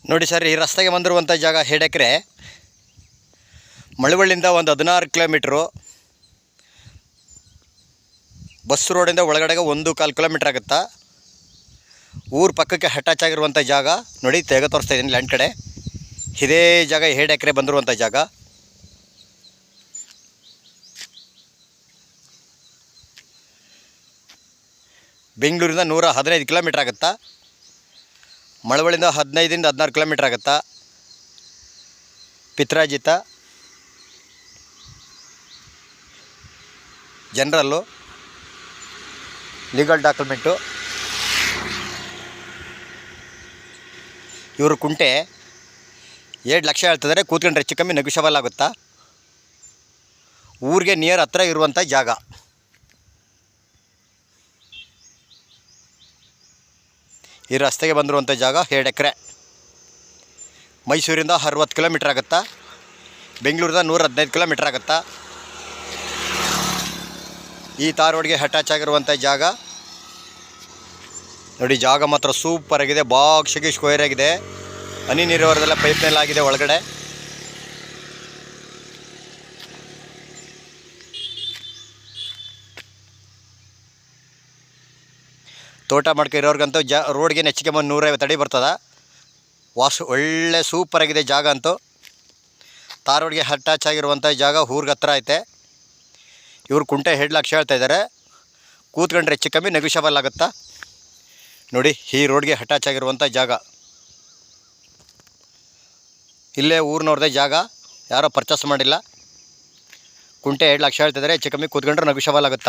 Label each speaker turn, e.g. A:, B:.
A: ನೋಡಿ ಸರ್, ಈ ರಸ್ತೆಗೆ ಬಂದಿರುವಂಥ ಜಾಗ 2 ಎಕರೆ. ಮಳವಳ್ಳಿಯಿಂದ ಒಂದು 16 ಕಿಲೋಮೀಟ್ರು. ಬಸ್ ರೋಡಿಂದ ಒಳಗಡೆಗೆ 1.25 ಕಿಲೋಮೀಟ್ರ್ ಆಗುತ್ತಾ. ಊರ ಪಕ್ಕಕ್ಕೆ ಅಟ್ಯಾಚ್ ಆಗಿರುವಂಥ ಜಾಗ ನೋಡಿ, ತೆಗೆ ತೋರಿಸ್ತಾ ಇದ್ದೀನಿ ಲ್ಯಾಂಡ್ ಕಡೆ. ಇದೇ ಜಾಗ 2 ಎಕರೆ ಬಂದಿರುವಂಥ ಜಾಗ. ಬೆಂಗಳೂರಿಂದ 115 ಕಿಲೋಮೀಟ್ರ್ ಆಗುತ್ತಾ. ಮಳವಳ್ಳಿಯಿಂದ 15ರಿಂದ 16 ಕಿಲೋಮೀಟ್ರ್ ಆಗುತ್ತಾ. ಪಿತ್ರಾಜಿತ, ಜನರಲ್ಲು, ಲೀಗಲ್ ಡಾಕ್ಯುಮೆಂಟು. ಇವರು ಕುಂಟೆ 7 ಲಕ್ಷ ಹೇಳ್ತಿದ್ದಾರೆ. ಕೂತ್ಕೊಂಡ್ರೆ ಹೆಚ್ಚು ಕಮ್ಮಿ ನೆಗೋಷಿಯಬಲ್ ಆಗುತ್ತಾ. ಊರಿಗೆ ನಿಯರ್ ಹತ್ರ ಇರುವಂಥ ಜಾಗ. ಈ ರಸ್ತೆಗೆ ಬಂದಿರುವಂಥ ಜಾಗ 2 ಎಕರೆ. ಮೈಸೂರಿಂದ 60 ಕಿಲೋಮೀಟ್ರ್ ಆಗುತ್ತಾ. ಬೆಂಗಳೂರಿಂದ 115 ಕಿಲೋಮೀಟ್ರ್ ಆಗುತ್ತಾ. ಈ ತಾರ್ ರೋಡ್ಗೆ ಅಟ್ಯಾಚ್ ಆಗಿರುವಂಥ ಜಾಗ ನೋಡಿ. ಜಾಗ ಮಾತ್ರ ಸೂಪರ್ ಆಗಿದೆ. ಬಾಕ್ಸಿಗೆ ಸ್ಕ್ವೇರ್ ಆಗಿದೆ. ಹನಿ ನೀರಾವರಿದೆಲ್ಲ ಪೈಪ್ನೆಲ್ಲ ಆಗಿದೆ ಒಳಗಡೆ. ತೋಟ ಮಾಡ್ಕೊಂಡಿರೋರ್ಗಂತೂ ರೋಡ್ಗೆ ಹೆಚ್ಚಿಗೆ 150 ಅಡಿ ಬರ್ತದೆ. ಒಳ್ಳೆ ಸೂಪರ್ ಆಗಿದೆ ಜಾಗ ಅಂತೂ. ತಾರ್ ರೋಡ್ಗೆ ಅಟ್ಯಾಚ್ ಆಗಿರುವಂಥ ಜಾಗ ಊರಿಗೆ ಹತ್ರ ಐತೆ. ಇವ್ರು ಕುಂಟೆ 2 ಲಕ್ಷ ಹೇಳ್ತಾಯಿದ್ದಾರೆ. ಕೂತ್ಕೊಂಡ್ರೆ ಹೆಚ್ಚು ಕಮ್ಮಿ ನೆಗೋಷಿಯಬಲ್ ಆಗುತ್ತಾ. ನೋಡಿ, ಈ ರೋಡ್ಗೆ ಅಟ್ಯಾಚ್ ಆಗಿರುವಂಥ ಜಾಗ. ಇಲ್ಲೇ ಊರಿನವ್ರದ್ದೇ ಜಾಗ, ಯಾರೋ ಪರ್ಚೇಸ್ ಮಾಡಿಲ್ಲ. ಕುಂಟೆ 2 ಲಕ್ಷ ಹೇಳ್ತಿದ್ದಾರೆ. ಹೆಚ್ಚು ಕಮ್ಮಿ ಕೂತ್ಕೊಂಡ್ರೆ ನೆಗೋಷಿಯಬಲ್ ಆಗುತ್ತಾ.